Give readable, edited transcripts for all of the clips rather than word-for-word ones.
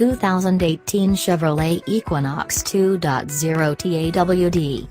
2018 Chevrolet Equinox 2.0 TAWD.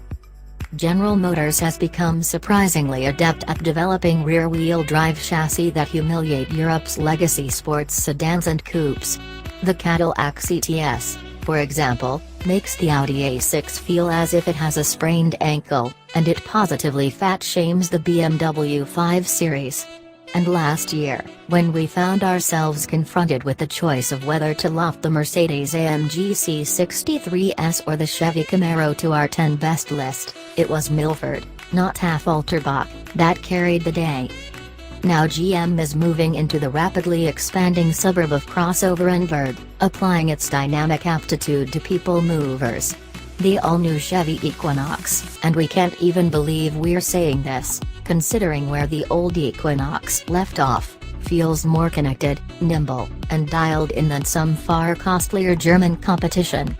General Motors has become surprisingly adept at developing rear-wheel drive chassis that humiliate Europe's legacy sports sedans and coupes. The Cadillac CTS, for example, makes the Audi A6 feel as if it has a sprained ankle, and it positively fat-shames the BMW 5 Series. And last year, when we found ourselves confronted with the choice of whether to loft the Mercedes-AMG C63S or the Chevy Camaro to our 10 best list, it was Milford, not Affalterbach, that carried the day. Now GM is moving into the rapidly expanding suburb of Crossover-Nburg, applying its dynamic aptitude to people movers. The all-new Chevy Equinox, and we can't even believe we're saying this, considering where the old Equinox left off, feels more connected, nimble, and dialed in than some far costlier German competition.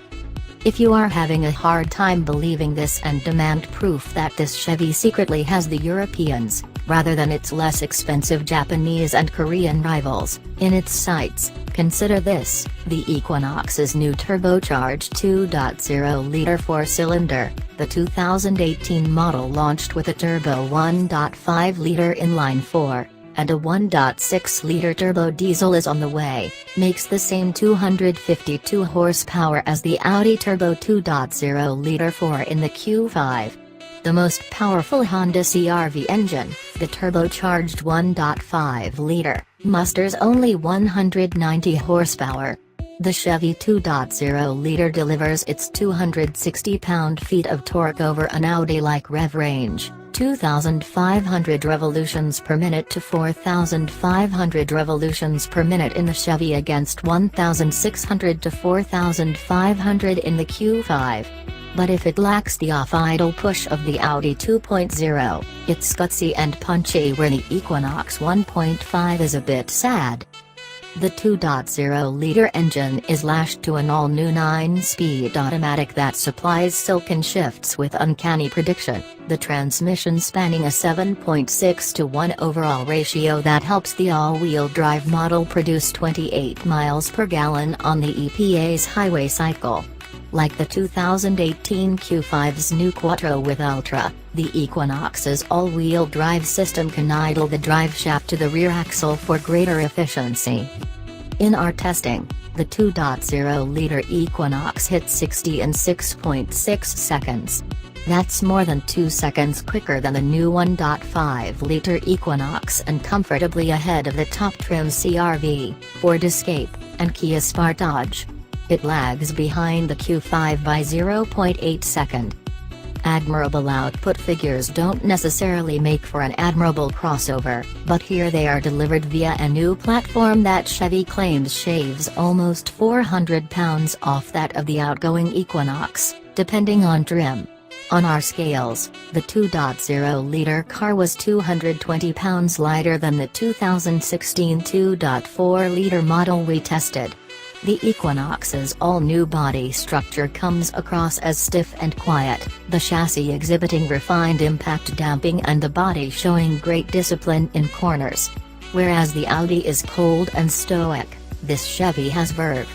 If you are having a hard time believing this and demand proof that this Chevy secretly has the Europeans, rather than its less expensive Japanese and Korean rivals, in its sights, consider this: the Equinox's new turbocharged 2.0-liter four-cylinder. The 2018 model launched with a turbo 1.5-liter inline-4, and a 1.6-liter turbo diesel is on the way, makes the same 252 horsepower as the Audi turbo 2.0-liter 4 in the Q5. The most powerful Honda CR-V engine, the turbocharged 1.5-liter, musters only 190 horsepower. The Chevy 2.0-liter delivers its 260 pound-feet of torque over an Audi-like rev range, 2,500 revolutions per minute to 4,500 revolutions per minute in the Chevy against 1,600 to 4,500 in the Q5. But if it lacks the off-idle push of the Audi 2.0, it's gutsy and punchy where the Equinox 1.5 is a bit sad. The 2.0-liter engine is lashed to an all-new 9-speed automatic that supplies silken shifts with uncanny prediction, the transmission spanning a 7.6-to-1 overall ratio that helps the all-wheel drive model produce 28 miles per gallon on the EPA's highway cycle. Like the 2018 Q5's new Quattro with Ultra, the Equinox's all-wheel drive system can idle the driveshaft to the rear axle for greater efficiency. In our testing, the 2.0-liter Equinox hit 60 in 6.6 seconds. That's more than 2 seconds quicker than the new 1.5-liter Equinox and comfortably ahead of the top-trim CR-V, Ford Escape, and Kia Sportage. It lags behind the Q5 by 0.8 seconds. Admirable output figures don't necessarily make for an admirable crossover, but here they are delivered via a new platform that Chevy claims shaves almost 400 pounds off that of the outgoing Equinox, depending on trim. On our scales, the 2.0-liter car was 220 pounds lighter than the 2016 2.4-liter model we tested. The Equinox's all-new body structure comes across as stiff and quiet, the chassis exhibiting refined impact damping and the body showing great discipline in corners. Whereas the Audi is cold and stoic, this Chevy has verve.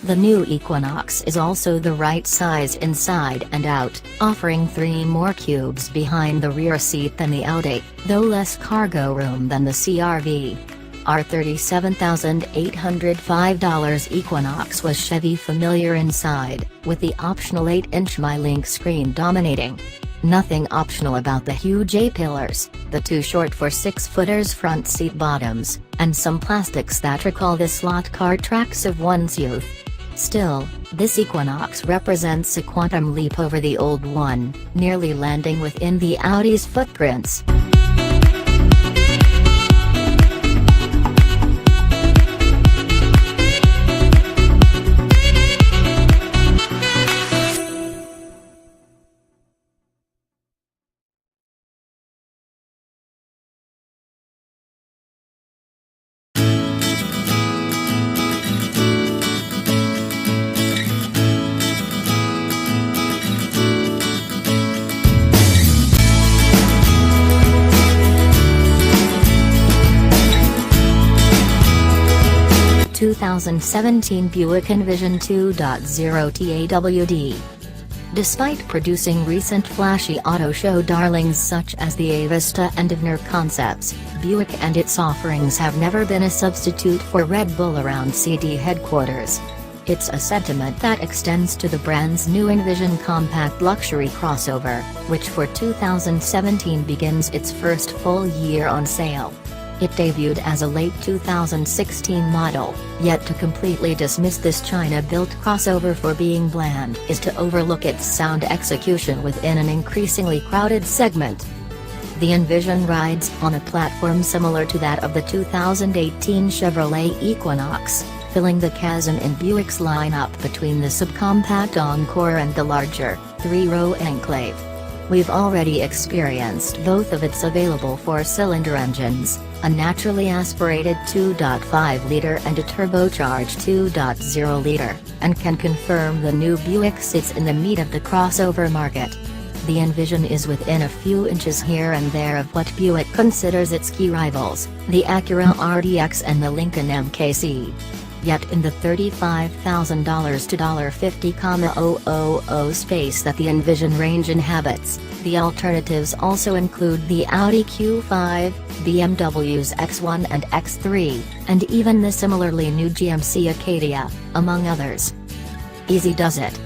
The new Equinox is also the right size inside and out, offering 3 more cubes behind the rear seat than the Audi, though less cargo room than the CR-V. Our $37,805 Equinox was Chevy familiar inside, with the optional 8-inch MyLink screen dominating. Nothing optional about the huge A-pillars, the too short for 6-footers front seat bottoms, and some plastics that recall the slot car tracks of one's youth. Still, this Equinox represents a quantum leap over the old one, nearly landing within the Audi's footprints. 2017 Buick Envision 2.0 TAWD. Despite producing recent flashy auto show darlings such as the A-Vista and Evner concepts, Buick and its offerings have never been a substitute for Red Bull around CD headquarters. It's a sentiment that extends to the brand's new Envision compact luxury crossover, which for 2017 begins its first full year on sale. It debuted as a late 2016 model, yet to completely dismiss this China-built crossover for being bland is to overlook its sound execution within an increasingly crowded segment. The Envision rides on a platform similar to that of the 2018 Chevrolet Equinox, filling the chasm in Buick's lineup between the subcompact Encore and the larger, three-row Enclave. We've already experienced both of its available four-cylinder engines, a naturally aspirated 2.5-liter and a turbocharged 2.0-liter, and can confirm the new Buick sits in the meat of the crossover market. The Envision is within a few inches here and there of what Buick considers its key rivals, the Acura RDX and the Lincoln MKC. Yet in the $35,000 to $50,000 space that the Envision range inhabits, the alternatives also include the Audi Q5, BMW's X1 and X3, and even the similarly new GMC Acadia, among others. Easy does it.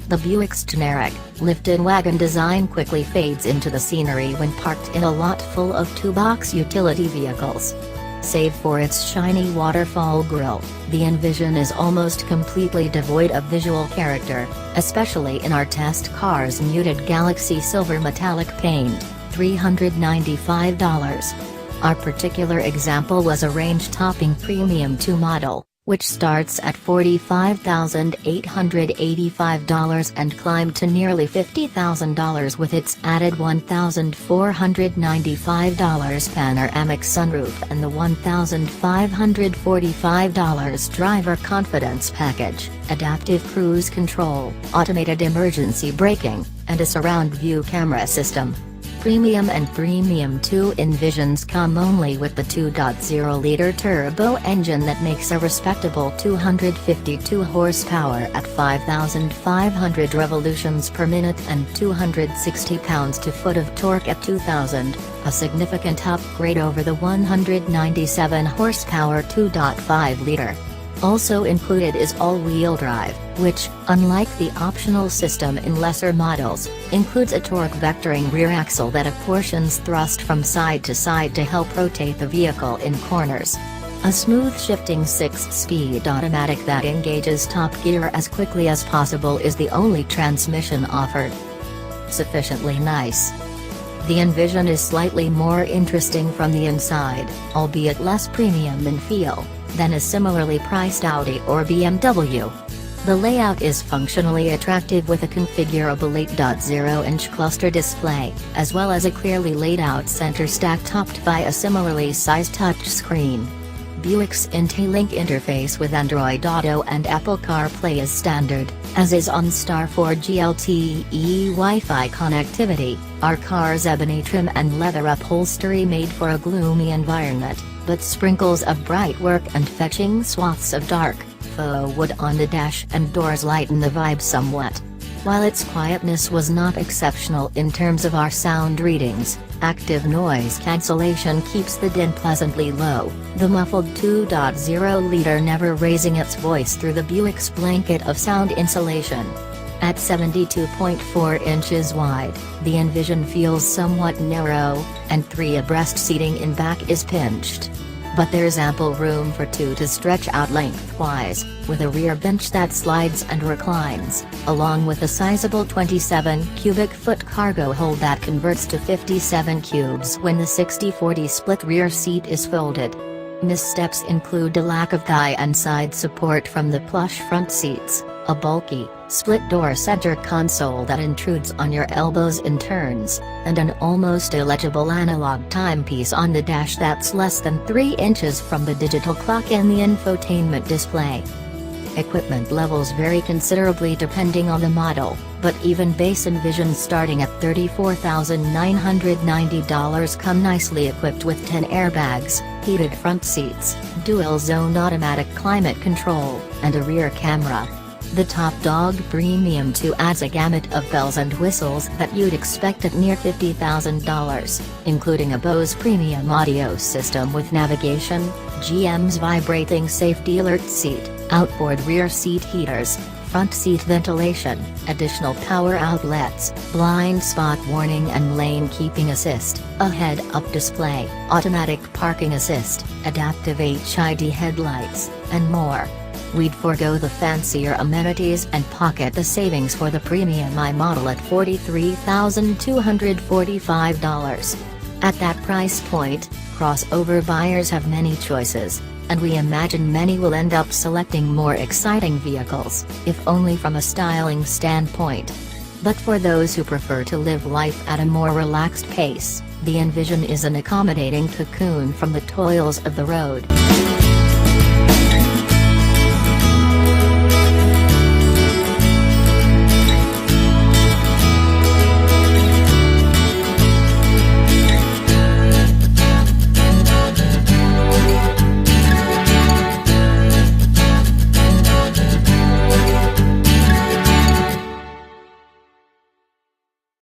The Buick's generic, lift-in wagon design quickly fades into the scenery when parked in a lot full of two-box utility vehicles. Save for its shiny waterfall grille, the Envision is almost completely devoid of visual character, especially in our test car's muted Galaxy Silver metallic paint, $395. Our particular example was a range-topping Premium 2 model, which starts at $45,885 and climbed to nearly $50,000 with its added $1,495 panoramic sunroof and the $1,545 driver confidence package, adaptive cruise control, automated emergency braking, and a surround view camera system. Premium and Premium 2 Envisions come only with the 2.0-liter turbo engine that makes a respectable 252 horsepower at 5,500 revolutions per minute and 260 pounds-to-foot of torque at 2,000, a significant upgrade over the 197 horsepower 2.5-liter. Also included is all-wheel drive, which, unlike the optional system in lesser models, includes a torque vectoring rear axle that apportions thrust from side to side to help rotate the vehicle in corners. A smooth shifting 6-speed automatic that engages top gear as quickly as possible is the only transmission offered. Sufficiently nice. The Envision is slightly more interesting from the inside, albeit less premium in feel, than a similarly priced Audi or BMW. The layout is functionally attractive with a configurable 8.0-inch cluster display, as well as a clearly laid out center stack topped by a similarly sized touchscreen. Buick's IntelliLink interface with Android Auto and Apple CarPlay is standard, as is OnStar 4G LTE Wi-Fi connectivity. Our car's ebony trim and leather upholstery made for a gloomy environment, but sprinkles of bright work and fetching swaths of dark, faux wood on the dash and doors lighten the vibe somewhat. While its quietness was not exceptional in terms of our sound readings, active noise cancellation keeps the din pleasantly low, the muffled 2.0-liter never raising its voice through the Buick's blanket of sound insulation. At 72.4 inches wide, the Envision feels somewhat narrow, and 3 abreast seating in back is pinched. But there's ample room for 2 to stretch out lengthwise, with a rear bench that slides and reclines, along with a sizable 27 cubic foot cargo hold that converts to 57 cubes when the 60-40 split rear seat is folded. Missteps include a lack of thigh and side support from the plush front seats, a bulky, split-door center console that intrudes on your elbows in turns, and an almost illegible analog timepiece on the dash that's less than 3 inches from the digital clock in the infotainment display. Equipment levels vary considerably depending on the model, But even base Envisions starting at $34,990 come nicely equipped with 10 airbags, heated front seats, dual-zone automatic climate control, and a rear camera. The top dog Premium 2 adds a gamut of bells and whistles that you'd expect at near $50,000, including a Bose premium audio system with navigation, GM's vibrating safety alert seat, outboard rear seat heaters, front seat ventilation, additional power outlets, blind spot warning and lane keeping assist, a head-up display, automatic parking assist, adaptive HID headlights, and more. We'd forego the fancier amenities and pocket the savings for the Premium I model at $43,245. At that price point, crossover buyers have many choices, and we imagine many will end up selecting more exciting vehicles, if only from a styling standpoint. But for those who prefer to live life at a more relaxed pace, the Envision is an accommodating cocoon from the toils of the road.